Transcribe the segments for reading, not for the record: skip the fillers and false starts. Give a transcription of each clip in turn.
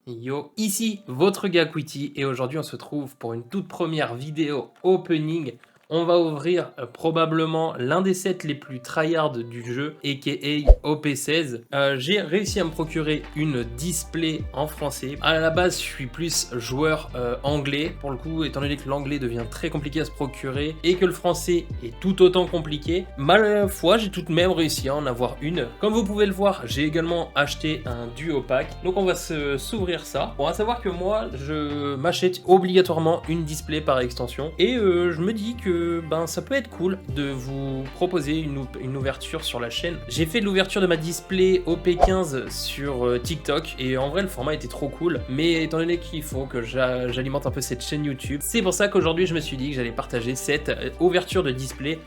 Yo, ici votre gars Quitty et aujourd'hui on se trouve pour une toute première vidéo opening. On va ouvrir probablement l'un des sets les plus tryhard du jeu, aka OP16. J'ai réussi à me procurer une display en français. À la base, je suis plus joueur anglais. Pour le coup, étant donné que l'anglais devient très compliqué à se procurer et que le français est tout autant compliqué, ma foi, j'ai tout de même réussi à en avoir une. Comme vous pouvez le voir, j'ai également acheté un duo pack. Donc on va s'ouvrir ça. Bon, à savoir que moi, je m'achète obligatoirement une display par extension et je me dis que ben ça peut être cool de vous proposer une ouverture sur la chaîne. J'ai fait de l'ouverture de ma display OP15 sur TikTok et en vrai le format était trop cool, mais étant donné qu'il faut que j'alimente un peu cette chaîne YouTube, c'est pour ça qu'aujourd'hui je me suis dit que j'allais partager cette ouverture de display.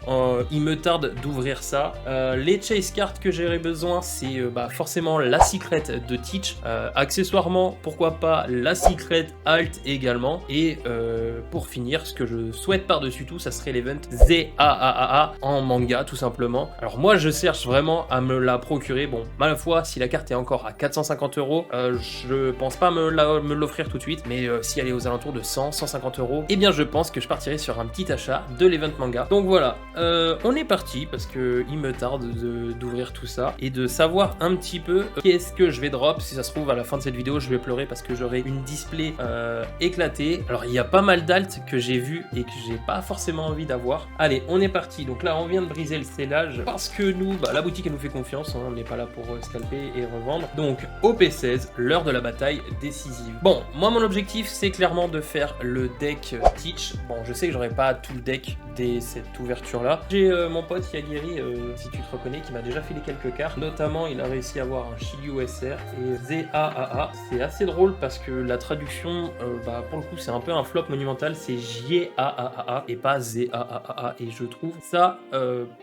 Il me tarde d'ouvrir ça. Les chase cards que j'aurais besoin, c'est forcément la secret de Teach, accessoirement pourquoi pas la secret Alt également, et pour finir, ce que je souhaite par-dessus tout, ça serait l'event ZAAA en manga tout simplement. Alors moi je cherche vraiment à me la procurer. Bon, ma foi, si la carte est encore à 450 €, je pense pas me l'offrir tout de suite, mais si elle est aux alentours de 100-150 €, eh bien je pense que je partirai sur un petit achat de l'event manga. Donc voilà, on est parti parce que il me tarde d'ouvrir tout ça et de savoir un petit peu qu'est-ce que je vais drop. Si ça se trouve à la fin de cette vidéo je vais pleurer parce que j'aurai une display éclatée. Alors il y a pas mal d'alt que j'ai vu et que j'ai pas forcément envie d'avoir. Allez, on est parti. Donc là on vient de briser le scellage parce que nous, la boutique elle nous fait confiance, hein, on n'est pas là pour scalper et revendre. Donc OP16, l'heure de la bataille décisive. Bon, moi mon objectif c'est clairement de faire le deck Teach. Bon, je sais que j'aurai pas tout le deck dès cette ouverture là. J'ai mon pote Yagiri, si tu te reconnais, qui m'a déjà filé quelques cartes. Notamment il a réussi à avoir un Shiryu SR et ZAAA. C'est assez drôle parce que la traduction, pour le coup c'est un peu un flop monumental, c'est JAAA et pas ZAAA, et je trouve ça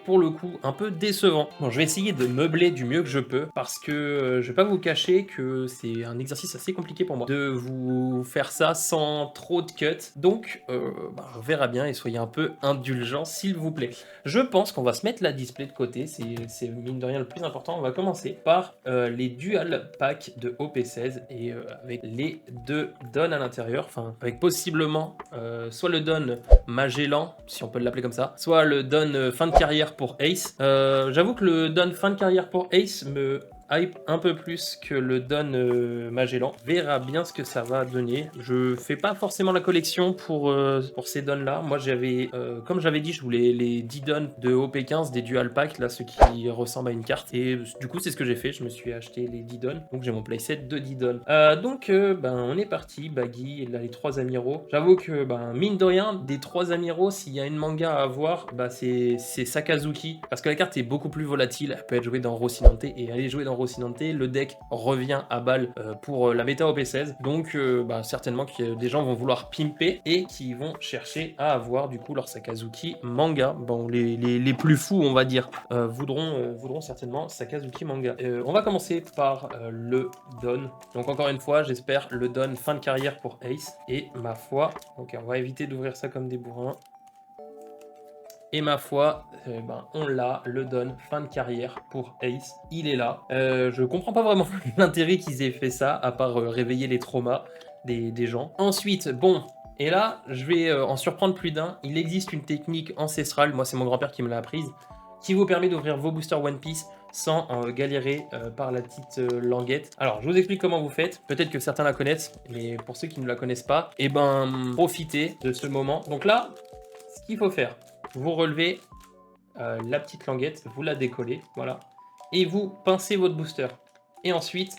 pour le coup un peu décevant. Bon, je vais essayer de meubler du mieux que je peux parce que je vais pas vous cacher que c'est un exercice assez compliqué pour moi de vous faire ça sans trop de cuts. Donc on verra bien et soyez un peu indulgents s'il vous plaît. Je pense qu'on va se mettre la display de côté, c'est mine de rien le plus important. On va commencer par les dual packs de OP16 et avec les deux dons à l'intérieur, enfin avec possiblement soit le don Magellan, si on peut l'appeler comme ça, soit le don fin de carrière pour Ace. J'avoue que le don fin de carrière pour Ace me hype un peu plus que le don Magellan. Verra bien ce que ça va donner. Je fais pas forcément la collection pour ces dons là. Moi j'avais, comme j'avais dit, je voulais les 10 dons de OP15 des dual packs, là ceux qui ressemblent à une carte, et du coup c'est ce que j'ai fait, je me suis acheté les 10 dons, donc j'ai mon playset de 10 dons. On est parti, Baggy, et là les 3 amiraux. J'avoue que mine de rien, des 3 amiraux, s'il y a une manga à avoir, c'est Sakazuki, parce que la carte est beaucoup plus volatile, elle peut être jouée dans Rocinante, et aller jouer dans Rocinante, le deck revient à balle pour la méta OP16, donc certainement que des gens vont vouloir pimper et qui vont chercher à avoir du coup leur Sakazuki manga. Bon, les plus fous on va dire voudront certainement Sakazuki manga. On va commencer par le don. Donc encore une fois j'espère le don fin de carrière pour Ace, et ma foi, ok, on va éviter d'ouvrir ça comme des bourrins. Et ma foi, on l'a, le don fin de carrière pour Ace, il est là. Je comprends pas vraiment l'intérêt qu'ils aient fait ça, à part réveiller les traumas des gens. Ensuite, bon, et là, je vais en surprendre plus d'un. Il existe une technique ancestrale, moi c'est mon grand-père qui me l'a apprise, qui vous permet d'ouvrir vos boosters One Piece sans galérer par la petite languette. Alors, je vous explique comment vous faites. Peut-être que certains la connaissent, mais pour ceux qui ne la connaissent pas, profitez de ce moment. Donc là, ce qu'il faut faire, vous relevez la petite languette, vous la décollez, voilà, et vous pincez votre booster. Et ensuite,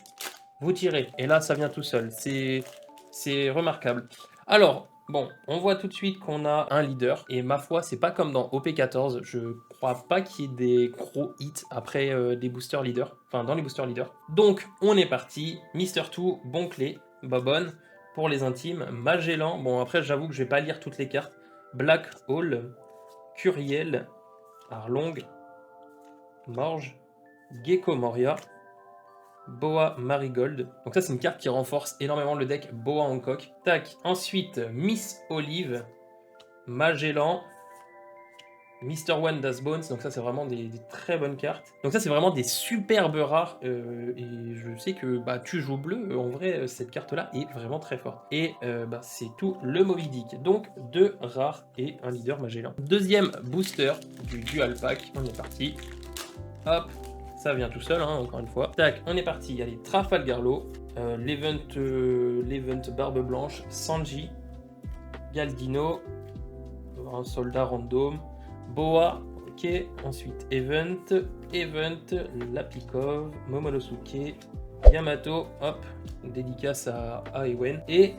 vous tirez. Et là, ça vient tout seul. C'est remarquable. Alors, bon, on voit tout de suite qu'on a un leader. Et ma foi, c'est pas comme dans OP14. Je crois pas qu'il y ait des gros hits après des boosters leaders. Enfin, dans les boosters leaders. Donc, on est parti. Mister 2, bon clé. Bobonne. Pour les intimes. Magellan. Bon, après, j'avoue que je vais pas lire toutes les cartes. Black Hole. Curiel. Arlong. Morge. Gecko Moria. Boa Marigold. Donc ça c'est une carte qui renforce énormément le deck Boa Hancock. Tac. Ensuite Miss Olive, Magellan, Mr. One Das Bones, donc ça c'est vraiment des très bonnes cartes. Donc ça c'est vraiment des superbes rares, et je sais que bah, tu joues bleu, en vrai cette carte là est vraiment très forte. Et bah, c'est tout le Moby Dick, donc 2 rares et un leader Magellan. Deuxième booster du Dual Pack, on est parti. Hop, ça vient tout seul, hein, encore une fois. Tac, on est parti, allez, Trafalgarlo, l'event Barbe Blanche, Sanji, Galdino, un soldat random, Boa, ok, ensuite Event, Lapikov, Momonosuke, Yamato, hop, dédicace à Ewen, et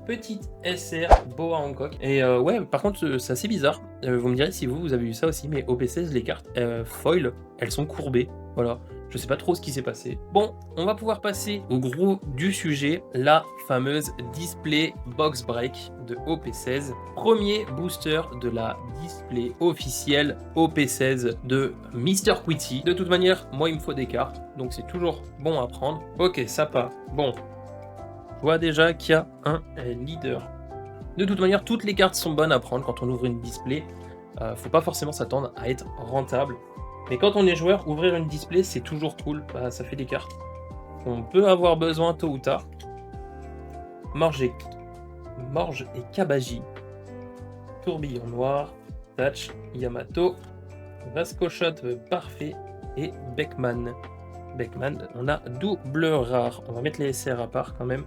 petite SR, Boa Hancock. Et ouais, par contre, c'est assez bizarre, vous me direz si vous avez vu ça aussi, mais OP16, les cartes foil, elles sont courbées, voilà. Je sais pas trop ce qui s'est passé. Bon, on va pouvoir passer au gros du sujet, la fameuse Display Box Break de OP16. Premier booster de la display officielle OP16 de Mr. Quitty. De toute manière, moi il me faut des cartes, donc c'est toujours bon à prendre. Ok, ça part. Bon, je vois déjà qu'il y a un leader. De toute manière, toutes les cartes sont bonnes à prendre quand on ouvre une display. Faut pas forcément s'attendre à être rentable. Mais quand on est joueur, ouvrir une display, c'est toujours cool. Bah, ça fait des cartes qu'on peut avoir besoin tôt ou tard. Morge et Kabaji. Tourbillon noir. Thatch, Yamato. Vasco Shot parfait. Et Beckman. On a double rare. On va mettre les SR à part quand même.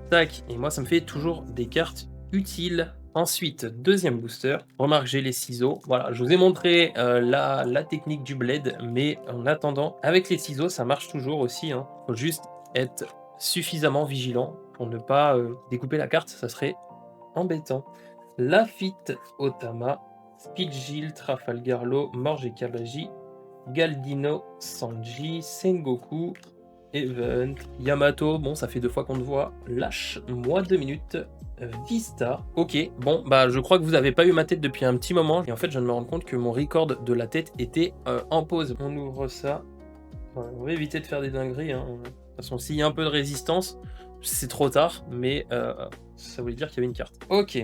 Tac. Et moi, ça me fait toujours des cartes utiles. Ensuite, deuxième booster, remarque j'ai les ciseaux, voilà, je vous ai montré la technique du blade, mais en attendant, avec les ciseaux ça marche toujours aussi, hein. Faut juste être suffisamment vigilant pour ne pas découper la carte, ça serait embêtant. Lafitte Otama, Speedgill, Trafalgarlo, Morge et Kabaji, Galdino, Sanji, Sengoku, Event, Yamato, bon ça fait 2 fois qu'on te voit, lâche-moi 2 minutes. Vista, ok, bon bah je crois que vous n'avez pas eu ma tête depuis un petit moment et en fait je viens de me rendre compte que mon record de la tête était en pause. On ouvre ça, on va éviter de faire des dingueries, hein. De toute façon s'il y a un peu de résistance, c'est trop tard, mais ça voulait dire qu'il y avait une carte. Ok,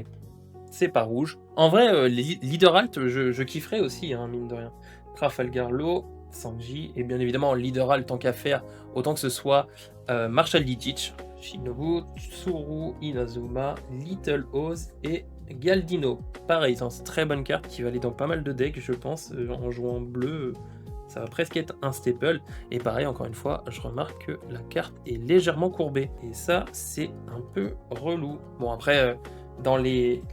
c'est pas rouge. En vrai, les leader alt, je kifferais aussi, hein, mine de rien. Trafalgarlo, Sanji, et bien évidemment leader alt tant qu'à faire, autant que ce soit Marshall Dicic, Shinobu, Tsuru, Inazuma, Little Oz et Galdino. Pareil, c'est une très bonne carte qui va aller dans pas mal de decks, je pense. En jouant bleu, ça va presque être un staple. Et pareil, encore une fois, je remarque que la carte est légèrement courbée. Et ça, c'est un peu relou. Bon, après, dans les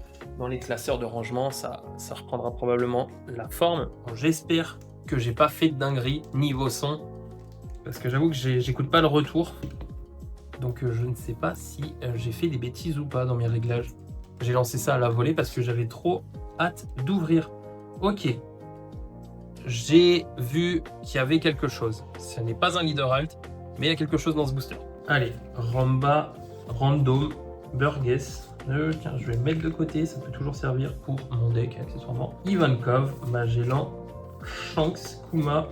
classeurs de rangement, ça reprendra probablement la forme. Bon, j'espère que j'ai pas fait de dinguerie niveau son. Parce que j'avoue que j'écoute pas le retour. Donc je ne sais pas si j'ai fait des bêtises ou pas dans mes réglages. J'ai lancé ça à la volée parce que j'avais trop hâte d'ouvrir. Ok. J'ai vu qu'il y avait quelque chose. Ce n'est pas un leader alt, mais il y a quelque chose dans ce booster. Allez, Ramba, Random, Burgess. Tiens, je vais le mettre de côté, ça peut toujours servir pour mon deck accessoirement. Ivankov, Magellan, Shanks, Kuma,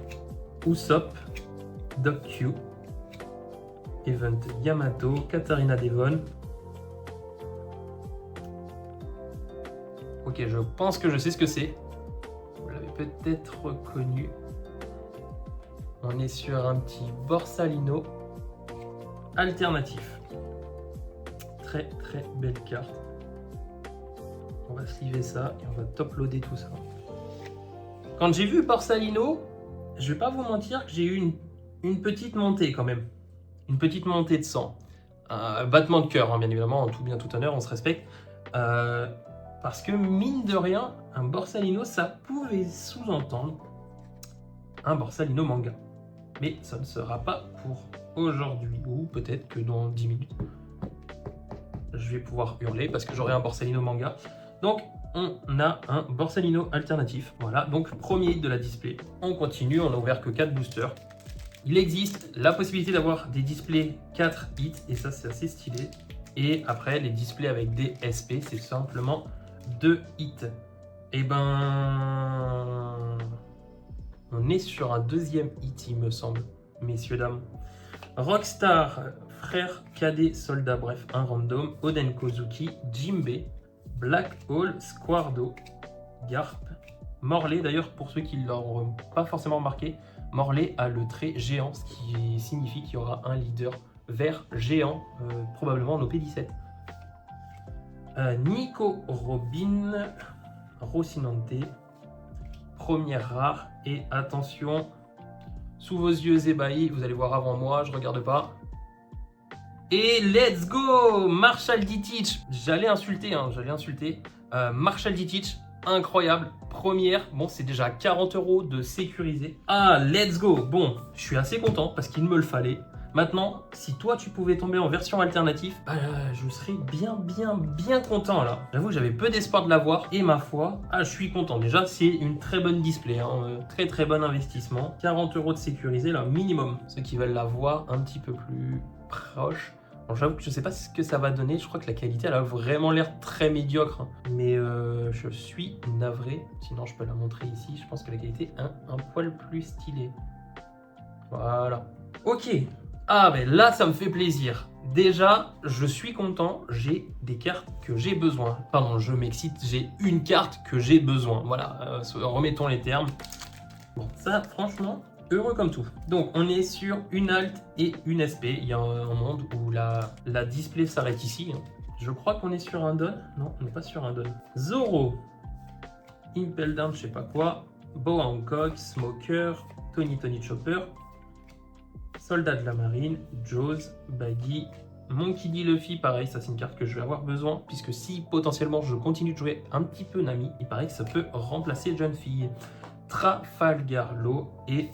Usopp, Doc Q. Event Yamato, Katarina Devon. Ok, je pense que je sais ce que c'est. Vous l'avez peut-être reconnu. On est sur un petit Borsalino alternatif. Très très belle carte. On va sliver ça et on va top-loader tout ça. Quand j'ai vu Borsalino, je vais pas vous mentir que j'ai eu une petite montée quand même. Une petite montée de sang. Un battement de cœur, hein, bien évidemment, en tout bien tout honneur, on se respecte. Parce que mine de rien, un Borsalino, ça pouvait sous-entendre un Borsalino manga. Mais ça ne sera pas pour aujourd'hui, ou peut-être que dans 10 minutes, je vais pouvoir hurler parce que j'aurai un Borsalino manga. Donc, on a un Borsalino alternatif. Voilà, donc premier hit de la display. On continue, on n'a ouvert que 4 boosters. Il existe la possibilité d'avoir des displays 4 hits, et ça c'est assez stylé. Et après, les displays avec des SP, c'est simplement 2 hits. Et ben... on est sur un deuxième hit, il me semble, messieurs, dames. Rockstar, frère, cadet, soldat, bref, un random. Oden Kozuki, Jimbe, Black Hole, Squardo, Garp, Morlaix, d'ailleurs, pour ceux qui ne l'ont pas forcément remarqué, Morlaix a le trait géant, ce qui signifie qu'il y aura un leader vert géant, probablement en OP17. Nico Robin, Rocinante, première rare, et attention, sous vos yeux ébahis, vous allez voir avant moi, je regarde pas. Et let's go, Marshall Dietrich. J'allais insulter. Marshall Dietrich, incroyable, première. Bon, c'est déjà 40 € de sécurisé. Ah, let's go. Bon, je suis assez content parce qu'il me le fallait. Maintenant, si toi tu pouvais tomber en version alternative, bah, je serais bien content là. J'avoue que j'avais peu d'espoir de l'avoir et ma foi, je suis content. Déjà, c'est une très bonne display, hein. Très bon investissement. 40 € de sécurisé là, minimum. Ceux qui veulent l'avoir un petit peu plus proche. Bon, j'avoue que je sais pas ce que ça va donner. Je crois que la qualité elle a vraiment l'air très médiocre, hein. Mais je suis navré. Sinon, je peux la montrer ici. Je pense que la qualité est un poil plus stylée. Voilà. Ok. Ah ben là ça me fait plaisir. Déjà je suis content, j'ai des cartes que j'ai besoin. Pardon, je m'excite, j'ai une carte que j'ai besoin. Voilà, remettons les termes. Bon, ça franchement, heureux comme tout. Donc on est sur une alt et une SP. Il y a un monde où la display s'arrête ici, hein. Je crois qu'on est sur un don. Non, on n'est pas sur un don. Zoro, Impel Down, je sais pas quoi. Boa Hancock, Smoker, Tony Chopper, Soldat de la Marine, Jaws, Baggy, Monkey D. Luffy, pareil, ça c'est une carte que je vais avoir besoin, puisque si potentiellement je continue de jouer un petit peu Nami, il paraît que ça peut remplacer Jeune Fille. Trafalgar Law et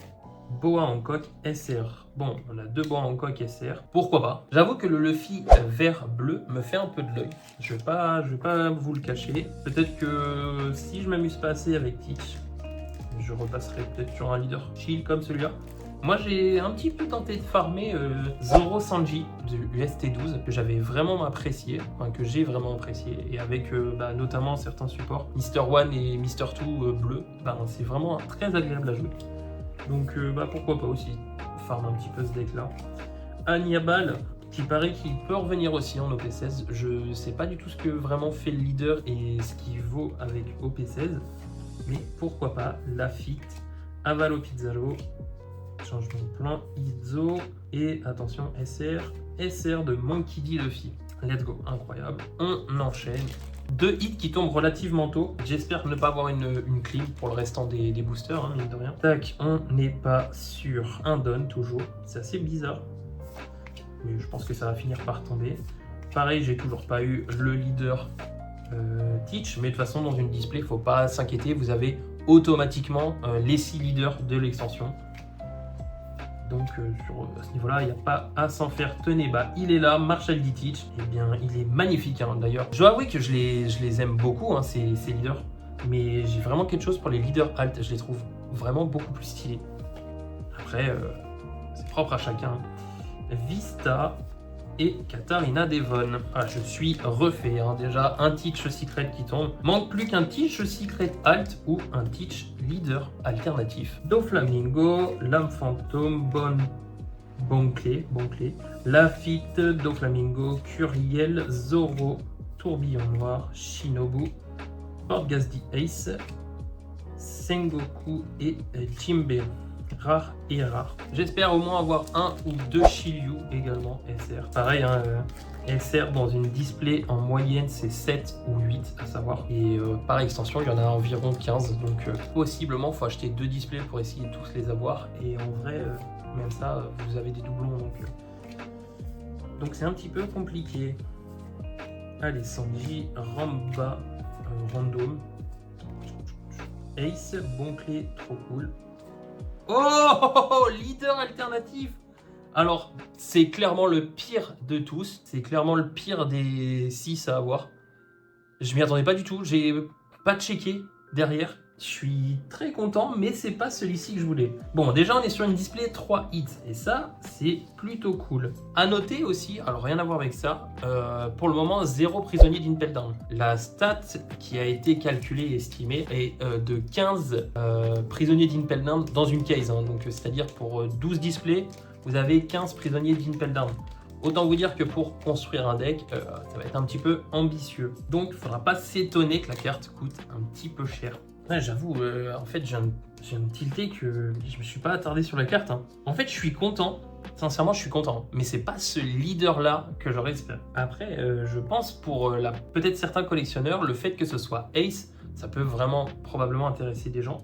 Boa Hancock SR. Bon, on a deux Boa Hancock SR, pourquoi pas. J'avoue que le Luffy vert-bleu me fait un peu de l'œil, je vais pas vous le cacher. Peut-être que si je m'amuse pas assez avec Teach, je repasserai peut-être sur un leader chill comme celui-là. Moi j'ai un petit peu tenté de farmer Zoro Sanji du UST12 que j'avais vraiment apprécié, enfin que j'ai vraiment apprécié, et avec notamment certains supports Mister One et Mister Two bleu, c'est vraiment très agréable à jouer. Donc pourquoi pas aussi farm un petit peu ce deck là. Aniabal qui paraît qu'il peut revenir aussi en OP16, je sais pas du tout ce que vraiment fait le leader et ce qu'il vaut avec OP16, mais pourquoi pas. Lafitte, Avalo Pizzaro, changement de plan, Izo et attention SR de Monkey D. Luffy. Let's go, incroyable. On enchaîne. Deux hits qui tombent relativement tôt. J'espère ne pas avoir une clean pour le restant des boosters, hein, mine de rien. Tac, on n'est pas sur un don toujours. C'est assez bizarre. Mais je pense que ça va finir par tomber. Pareil, j'ai toujours pas eu le leader Teach, mais de toute façon dans une display, faut pas s'inquiéter, vous avez automatiquement les 6 leaders de l'extension. Donc sur ce niveau-là, il n'y a pas à s'en faire. Tenez, il est là, Marshall Dietrich. Eh bien, il est magnifique, hein, d'ailleurs. Je dois avouer que je les aime beaucoup, hein, ces leaders. Mais j'ai vraiment quelque chose pour les leaders alt. Je les trouve vraiment beaucoup plus stylés. Après, c'est propre à chacun. Vista et Katarina Devon. Ah, je suis refait, hein. Déjà un Teach Secret qui tombe. Manque plus qu'un Teach Secret alt ou un Teach leader alternatif. Doflamingo, Lame Fantôme, Bonclé, Lafitte, Doflamingo, Curiel, Zoro, Tourbillon Noir, Shinobu, Portgas Ace, Sengoku et Jimbe. Rare et rare. J'espère au moins avoir un ou deux Shiryu également SR. Pareil, hein, SR dans une display en moyenne c'est 7 ou 8 à savoir. Et par extension il y en a environ 15. Donc possiblement il faut acheter 2 displays pour essayer de tous les avoir. Et en vrai, même ça, vous avez des doublons. Donc c'est un petit peu compliqué. Allez, Sanji, Ramba, Random, Ace, Bonclé, trop cool. Oh, leader alternatif. Alors, c'est clairement le pire de tous. C'est clairement le pire des 6 à avoir. Je m'y attendais pas du tout. J'ai pas checké derrière. Je suis très content, mais c'est pas celui-ci que je voulais. Bon, déjà, on est sur une display 3 hits. Et ça, c'est plutôt cool. À noter aussi, alors rien à voir avec ça, pour le moment, 0 prisonnier d'Impel Down. La stat qui a été calculée et estimée est de 15 prisonniers d'Impel Down dans une case. Hein. Donc, c'est-à-dire pour 12 displays, vous avez 15 prisonniers d'Impel Down. Autant vous dire que pour construire un deck, ça va être un petit peu ambitieux. Donc, il ne faudra pas s'étonner que la carte coûte un petit peu cher. Ouais, j'avoue, en fait, je viens de tilter que je me suis pas attardé sur la carte. Hein. En fait, je suis content. Sincèrement, je suis content. Mais c'est pas ce leader-là que j'aurais espéré. Après, je pense pour peut-être certains collectionneurs, le fait que ce soit Ace, ça peut vraiment probablement intéresser des gens.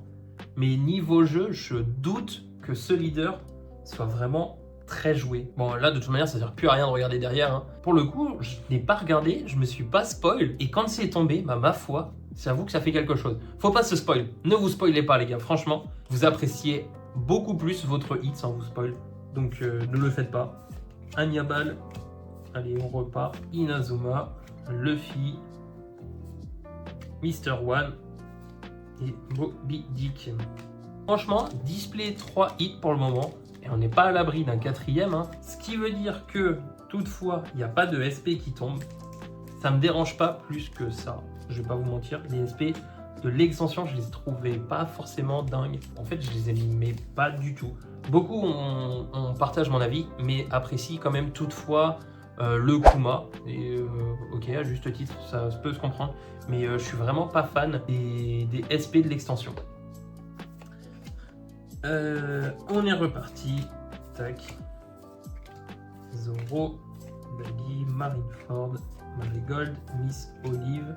Mais niveau jeu, je doute que ce leader soit vraiment très joué. Bon, là, de toute manière, ça sert plus à rien de regarder derrière. Hein. Pour le coup, je n'ai pas regardé, je me suis pas spoil. Et quand c'est tombé, bah, ma foi, j'avoue que ça fait quelque chose. Faut pas se spoil. Ne vous spoilez pas, les gars. Franchement, vous appréciez beaucoup plus votre hit sans vous spoil. Donc, ne le faites pas. Hannibal. Allez, on repart. Inazuma. Luffy. Mr. One. Et Moby Dick. Franchement, display 3 hits pour le moment. Et on n'est pas à l'abri d'un 4e. Hein. Ce qui veut dire que, toutefois, il n'y a pas de SP qui tombe. Ça me dérange pas plus que ça. Je vais pas vous mentir. Les SP de l'extension, je les trouvais pas forcément dingues. En fait, je les aimais pas du tout. Beaucoup on partage mon avis, mais apprécient quand même toutefois le Kuma. Et ok, à juste titre, ça peut se comprendre. Mais je suis vraiment pas fan des SP de l'extension. On est reparti. Tac. Zoro, Baggy, Marineford, Marigold, Miss Olive,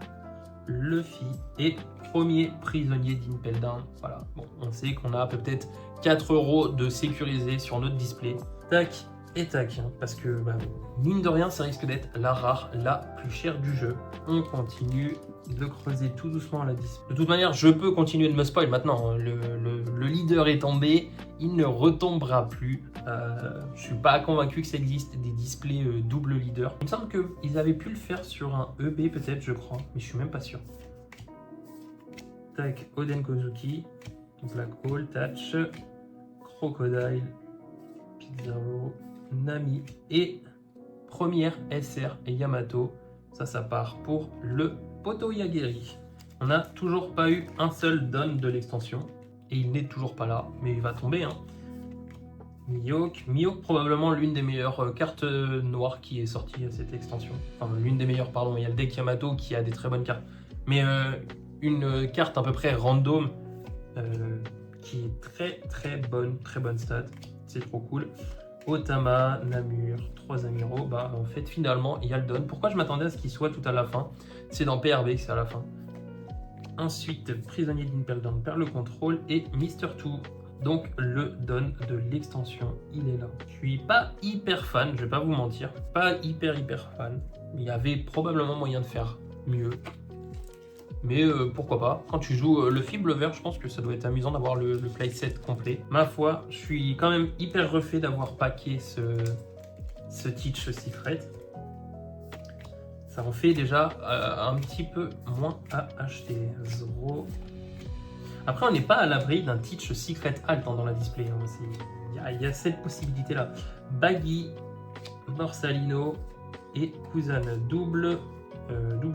Luffy et premier prisonnier d'Impel Down. Voilà, bon, on sait qu'on a peut-être 4 € de sécurisé sur notre display. Tac et tac, hein, parce que bah, mine de rien, ça risque d'être la rare, la plus chère du jeu. On continue de creuser tout doucement la display. De toute manière, je peux continuer de me spoil maintenant. Hein. Le leader est tombé, il ne retombera plus. Je suis pas convaincu que ça existe des displays double leader. Il me semble qu'ils avaient pu le faire sur un EB peut-être, je crois, mais je suis même pas sûr. Tac, Oden Kozuki, Black Hole, Touch, Crocodile, Pizarro, Nami et première SR et Yamato. Ça part pour le Poto Yagiri. On n'a toujours pas eu un seul don de l'extension et il n'est toujours pas là, mais il va tomber. Hein. Mihawk, probablement l'une des meilleures cartes noires qui est sortie à cette extension. Enfin, l'une des meilleures, pardon. Il y a le deck Yamato qui a des très bonnes cartes. Mais une carte à peu près random qui est très bonne stat. C'est trop cool. Otama, Namur, 3 Amuro. Bah, en fait, finalement, il y a le don. Pourquoi je m'attendais à ce qu'il soit tout à la fin? C'est dans PRB que c'est à la fin. Ensuite, Prisonnier d'Impel Down perd le contrôle et Mr. 2. Donc le don de l'extension, il est là. Je suis pas hyper fan, je vais pas vous mentir. Pas hyper fan. Il y avait probablement moyen de faire mieux. Mais pourquoi pas. Quand tu joues le Fibre Vert, je pense que ça doit être amusant d'avoir le playset complet. Ma foi, je suis quand même hyper refait d'avoir packé ce Teach Secret. Ça en fait déjà un petit peu moins à acheter. Zoro. Après, on n'est pas à l'abri d'un Teach Secret Alt dans la display. Hein. Il y a cette possibilité-là. Baggy, Borsalino et Kuzan. Double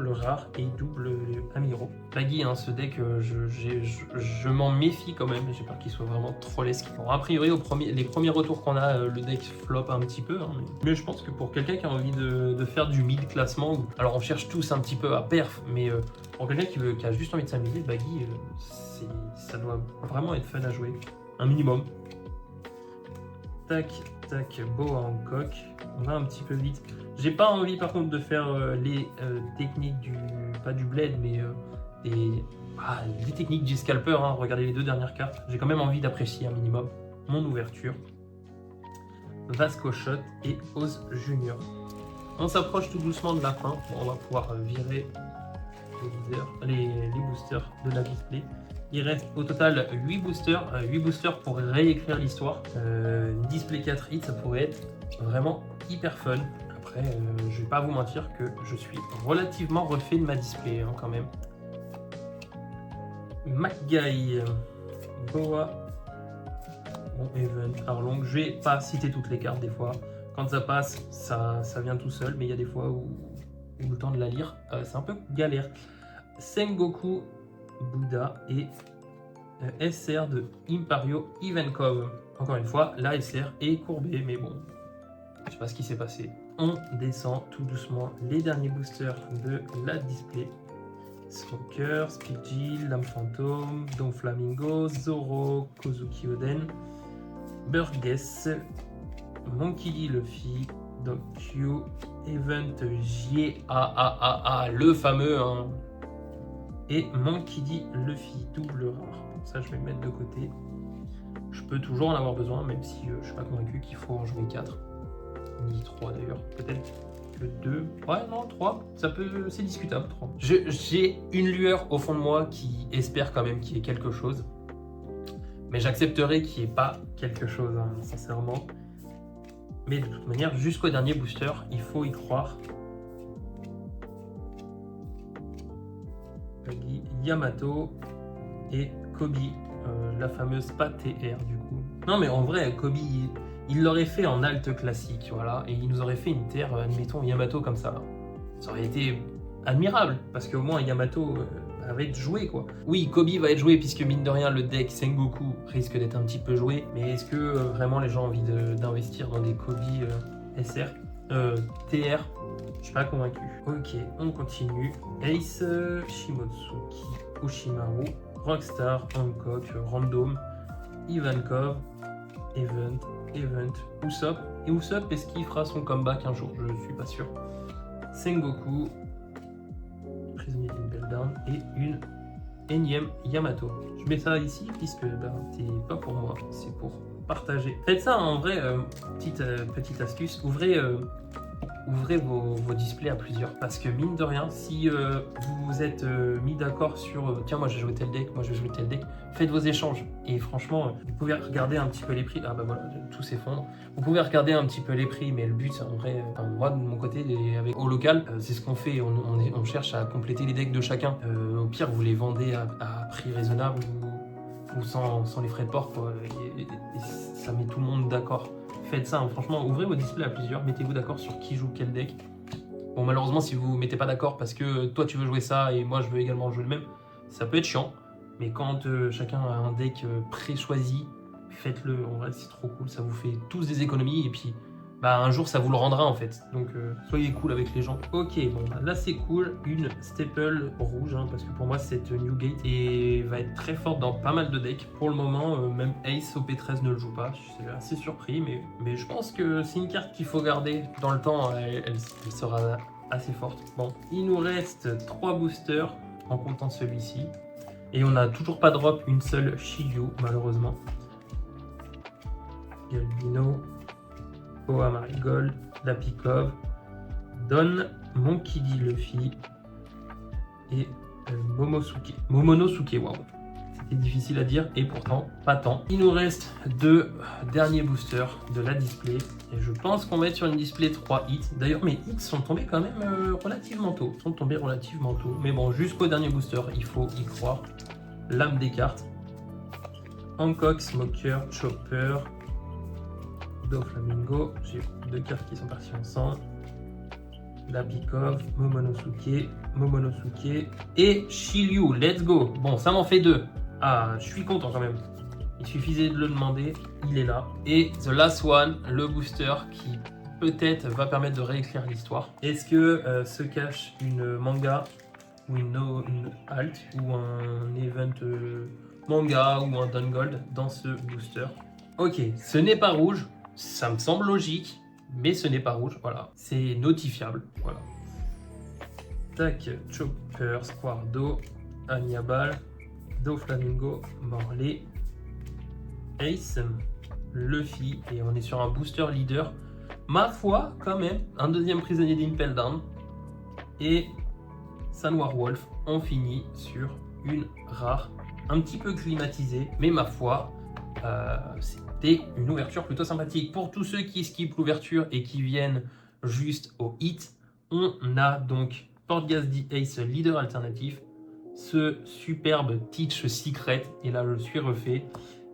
rare et double Amiro. Baggy, hein, ce deck, je m'en méfie quand même. J'ai peur qu'il soit vraiment trollesque. Bon, a priori, les premiers retours qu'on a, le deck flop un petit peu. Hein, mais je pense que pour quelqu'un qui a envie de faire du mid-classement, alors on cherche tous un petit peu à perf, mais pour quelqu'un qui a juste envie de s'amuser, Baggy, ça doit vraiment être fun à jouer. Un minimum. Tac, Boa Hancock. On va un petit peu vite. J'ai pas envie par contre de faire les techniques pas du blade, mais les techniques du scalper. Hein. Regardez les 2 dernières cartes. J'ai quand même envie d'apprécier un minimum mon ouverture. Vasco Shot et Oz Junior. On s'approche tout doucement de la fin. On va pouvoir virer les boosters de la display. Il reste au total 8 boosters. 8 boosters pour réécrire l'histoire. Display 4 hits, ça pourrait être vraiment hyper fun. Après, je vais pas vous mentir que je suis relativement refait de ma display hein, quand même. McGuy, Boa, bon, Event, Arlong. Je vais pas citer toutes les cartes des fois. Quand ça passe, ça vient tout seul, mais il y a des fois où le temps de la lire, c'est un peu galère. Sengoku, Bouddha et SR de Imperio Ivenkov. Encore une fois, la SR est courbée, mais bon, je sais pas ce qui s'est passé. On descend tout doucement les derniers boosters de la display. Smoker, Pidgey, Lame Fantôme, Don Flamingo, Zoro, Kozuki Oden, Burgess, Monkey D. Luffy, Doc Q, Event J-A-A-A-A, le fameux, hein. Et Monkey D. Luffy, double rare. Ça, je vais le mettre de côté. Je peux toujours en avoir besoin, même si je suis pas convaincu qu'il faut en jouer 4. Ni 3 d'ailleurs, peut-être que 2. Ouais, non, 3, ça peut, c'est discutable, 3. J'ai une lueur au fond de moi qui espère quand même qu'il y ait quelque chose. Mais j'accepterai qu'il n'y ait pas quelque chose, hein, sincèrement. Mais de toute manière, jusqu'au dernier booster, il faut y croire. Yamato et Kobe, la fameuse pas TR du coup. Non mais en vrai, Kobe, il l'aurait fait en alt classique, voilà, et il nous aurait fait une terre, admettons, Yamato comme ça. Ça aurait été admirable, parce qu'au moins Yamato va être joué, quoi. Oui, Kobe va être joué, puisque mine de rien, le deck Sengoku risque d'être un petit peu joué, mais est-ce que vraiment les gens ont envie d'investir dans des Kobe SR TR? Je suis pas convaincu. Ok, on continue. Ace, Shimotsuki, Oshimaru, Rockstar, Hancock, Random, Ivankov, Event, Usopp. Et Usopp, est-ce qu'il fera son comeback un jour? Je ne suis pas sûr. Sengoku, prisonnier d'Impel Down et une énième Yamato. Je mets ça ici puisque c'est pas pour moi, c'est pour partager. Faites ça en vrai, petite astuce, ouvrez vos displays à plusieurs, parce que mine de rien, si vous vous êtes mis d'accord sur tiens, moi je vais jouer tel deck, moi je vais jouer tel deck, faites vos échanges et franchement vous pouvez regarder un petit peu les prix. Ah bah voilà, tout s'effondre. Vous pouvez regarder un petit peu les prix, mais le but en vrai, moi de mon côté avec au local, c'est ce qu'on fait, on cherche à compléter les decks de chacun. Au pire vous les vendez à prix raisonnable ou sans les frais de port, quoi, et ça met tout le monde d'accord. Faites ça, hein. Franchement, ouvrez vos displays à plusieurs, mettez-vous d'accord sur qui joue quel deck. Bon, malheureusement, si vous ne mettez pas d'accord parce que toi tu veux jouer ça et moi je veux également jouer le même, ça peut être chiant. Mais quand chacun a un deck pré-choisi, faites-le. En vrai, c'est trop cool, ça vous fait tous des économies et puis un jour ça vous le rendra en fait. Donc soyez cool avec les gens. Ok, bon là c'est cool, une staple rouge, hein, parce que pour moi cette New Gate va être très forte dans pas mal de decks. Pour le moment, même Ace OP13 ne le joue pas, je suis assez surpris, mais je pense que c'est une carte qu'il faut garder dans le temps, elle sera assez forte. Bon, il nous reste 3 boosters en comptant celui-ci. Et on n'a toujours pas drop une seule Shiryu malheureusement. Galvino, Poa Marigold, Lapikov, Don, Monkey D. Luffy et Momonosuke, waouh. C'était difficile à dire et pourtant pas tant. Il nous reste 2 derniers boosters de la display et je pense qu'on va être sur une display 3 hits. D'ailleurs mes hits sont tombés quand même relativement tôt. Mais bon, jusqu'au dernier booster, il faut y croire. Lame des cartes. Hancock, Smoker, Chopper, Flamingo, j'ai 2 cartes qui sont parties ensemble. Lapikov, Momonosuke et Shiryu. Let's go. Bon, ça m'en fait 2. Ah, je suis content quand même. Il suffisait de le demander, il est là. Et The Last One, le booster qui peut-être va permettre de réécrire l'histoire. Est-ce que se cache une manga ou une alt ou un event manga ou un Dawn Gold dans ce booster? Ok, ce n'est pas rouge. Ça me semble logique, mais ce n'est pas rouge, voilà. C'est notifiable, voilà. Tac, Chopper, Squardo, Aniabal, Doflamingo, Morley, Ace, Luffy, et on est sur un booster leader. Ma foi, quand même, un deuxième prisonnier d'Impel Down, et Sanwar Wolf, on finit sur une rare, un petit peu climatisée, mais ma foi, c'était une ouverture plutôt sympathique. Pour tous ceux qui skippent l'ouverture et qui viennent juste au hit, on a donc Portgas Ace leader alternatif, ce superbe Teach Secret, et là je le suis refait,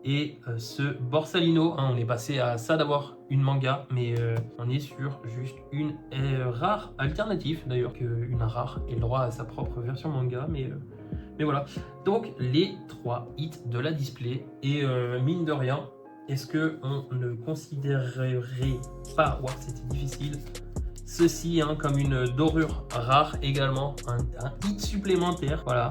et ce Borsalino, hein, on est passé à ça d'avoir une manga, mais on est sur juste une rare alternative, d'ailleurs qu'une rare ait le droit à sa propre version manga, mais voilà. Donc les 3 hits de la display, et mine de rien, est-ce qu'on ne considérerait pas, wow, c'était difficile, ceci hein, comme une dorure rare également, un hit supplémentaire, voilà,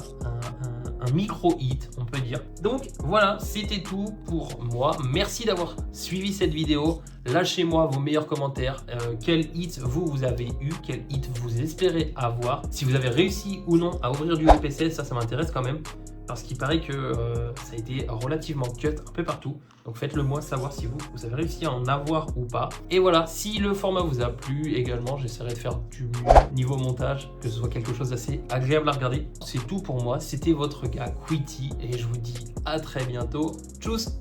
un micro-hit on peut dire. Donc voilà, c'était tout pour moi. Merci d'avoir suivi cette vidéo. Lâchez-moi vos meilleurs commentaires. Quel hit vous avez eu, quel hit vous espérez avoir. Si vous avez réussi ou non à ouvrir du OPSS, ça m'intéresse quand même. Parce qu'il paraît que ça a été relativement cut un peu partout. Donc faites-le moi savoir si vous avez réussi à en avoir ou pas. Et voilà, si le format vous a plu également, j'essaierai de faire du mieux niveau montage, que ce soit quelque chose d'assez agréable à regarder. C'est tout pour moi, c'était votre gars Quitty et je vous dis à très bientôt. Tchuss!